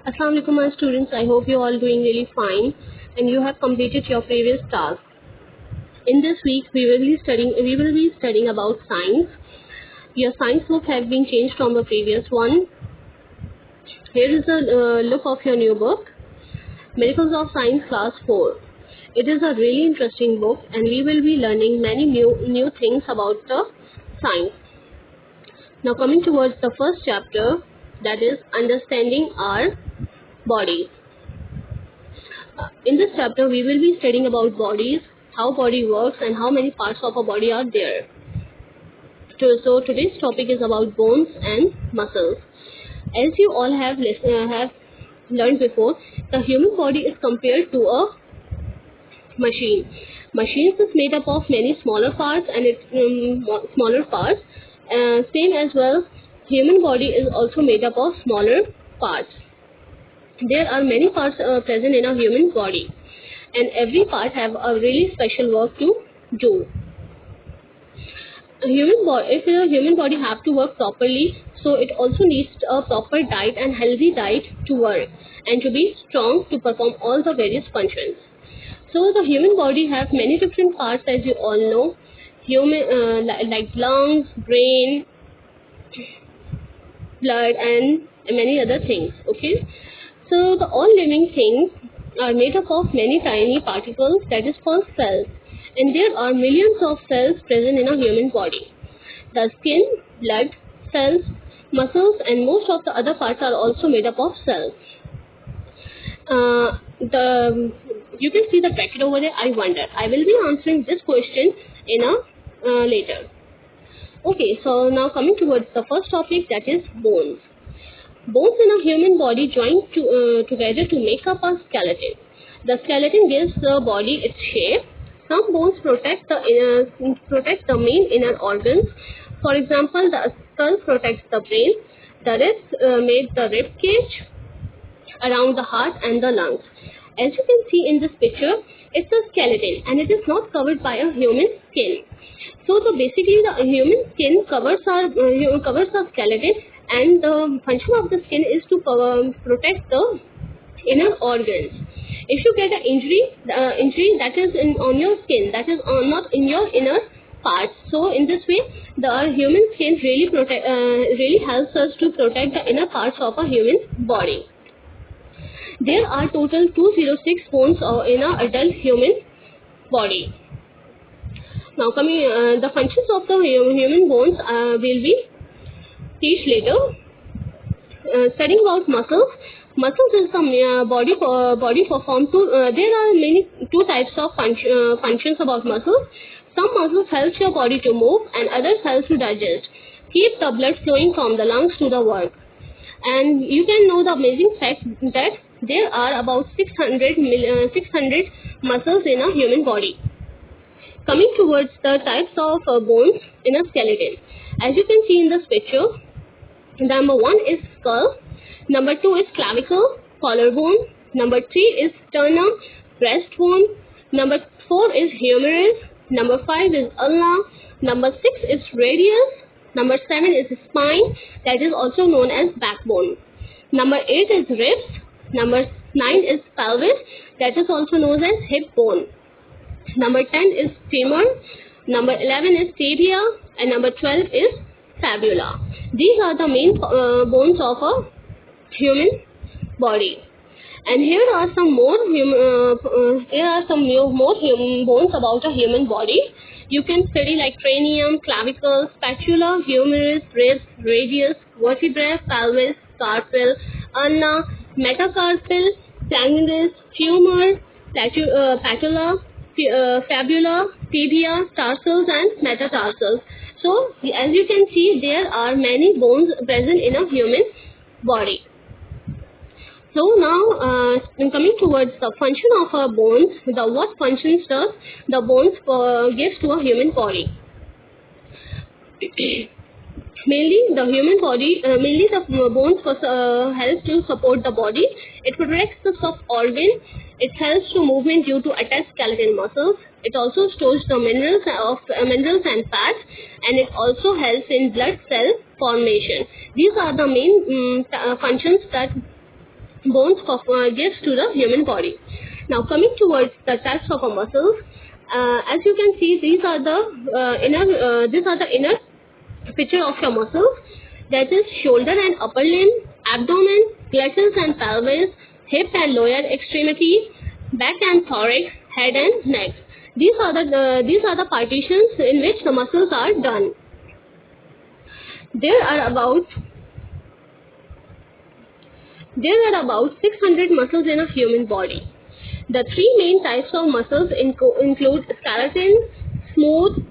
Assalamu alaikum, my students. I hope you are all doing really fine and you have completed your previous task. In this week, we will be studying about science. Your science book have been changed from the previous one. Here is a look of your new book, Miracles of Science, Class 4. It is a really interesting book, and we will be learning many new things about the science. Now, coming towards the first chapter, that is understanding our bodies. In this chapter, we will be studying about bodies, how body works, and how many parts of a body are there. So today's topic is about bones and muscles. As you all have learned before, the human body is compared to a machine. Machines is made up of many smaller parts, and smaller parts. Same as well, human body is also made up of smaller parts. There are many parts present in a human body, and every part have a really special work to do. If a human body have to work properly, so it also needs a proper diet and healthy diet to work and to be strong to perform all the various functions. So the human body has many different parts, as you all know, like lungs, brain, blood, and many other things. Okay, so the all living things are made up of many tiny particles, that is called cells, and there are millions of cells present in a human body. The skin, blood, cells, muscles, and most of the other parts are also made up of cells. You can see the bracket over there. I will be answering this question in a later. Okay, so now coming towards the first topic, that is bones. Bones in a human body join together to make up a skeleton. The skeleton gives the body its shape. Some bones protect the main inner organs. For example, the skull protects the brain. The ribs make the rib cage around the heart and the lungs. As you can see in this picture, it's a skeleton and it is not covered by a human skin. So basically the human skin covers our skeleton, and the function of the skin is to protect the inner organs. If you get an injury, the injury that is on your skin, that is not in your inner parts. So in this way, the human skin really helps us to protect the inner parts of a human body. There are total 206 bones in an adult human body. Now coming the functions of the human bones will be teach later. Studying about muscles. Muscles is the body perform to. There are two types of functions about muscles. Some muscles help your body to move, and others help to digest. Keep the blood flowing from the lungs to the work. And you can know the amazing fact that there are about 600 muscles in a human body. Coming towards the types of bones in a skeleton. As you can see in this picture, number 1 is skull, number 2 is clavicle, collarbone, number 3 is sternum, breastbone, number 4 is humerus, number 5 is ulna, number 6 is radius, number 7 is spine, that is also known as backbone, number 8 is ribs, number 9 is pelvis, that is also known as hip bone, number 10 is femur, number 11 is tibia, and number 12 is fibula. These are the main bones of a human body. And here are some more bones about a human body. You can study like cranium, clavicle, spatula, humerus, ribs, radius, vertebrae, pelvis, carpal, ulna, metacarpal, planus, femur, patella, fibula, tibia, tarsals, and metatarsals. So as you can see, there are many bones present in a human body. So now coming towards the function of our bones, what functions does the bones gives to a human body? Mainly the bones help to support the body. It protects the soft organ. It helps to movement due to attached skeletal muscles. It also stores the minerals and fats, and it also helps in blood cell formation. These are the main functions that gives to the human body. Now coming towards the types of muscles, as you can see, these are the inner picture of your muscles, that is shoulder and upper limb, abdomen, gluteus and pelvis, hip and lower extremity, back and thorax, head and neck. These are the partitions in which the muscles are done. There are about 600 muscles in a human body. The three main types of muscles include skeleton, smooth,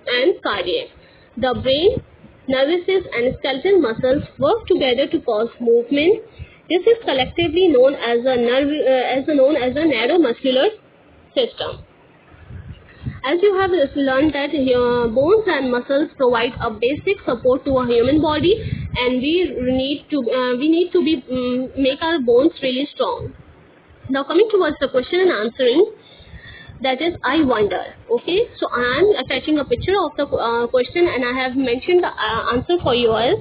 and cardiac. The brain, nervous system, and skeletal muscles work together to cause movement. This is collectively known as a neuromuscular system. As you have learned that your bones and muscles provide a basic support to a human body, and we need to make our bones really strong. Now coming towards the question and answering, that is I wonder. Okay, so I am attaching a picture of the question, and I have mentioned the answer for you as.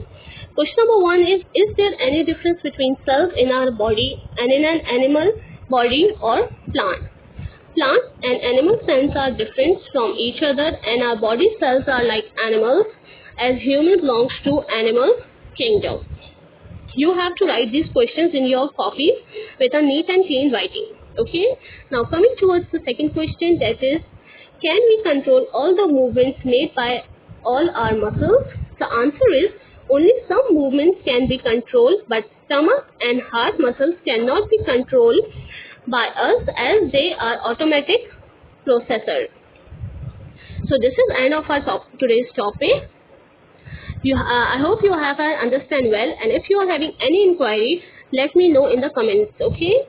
Question number 1 is there any difference between cells in our body and in an animal body or plant? Plant and animal cells are different from each other, and our body cells are like animals, as human belongs to animal kingdom. You have to write these questions in your copy with a neat and clean writing. Okay. Now coming towards the second question, that is, can we control all the movements made by all our muscles? The answer is only some movements can be controlled, but stomach and heart muscles cannot be controlled by us, as they are automatic processors. So this is end of our today's topic. I hope you have understand well, and if you are having any inquiry, let me know in the comments. Okay.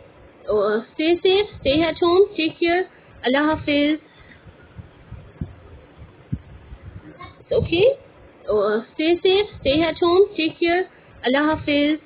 Stay safe, stay at home, take care. Allah Hafiz. Okay. Stay safe, stay at home, take care. Allah Hafiz.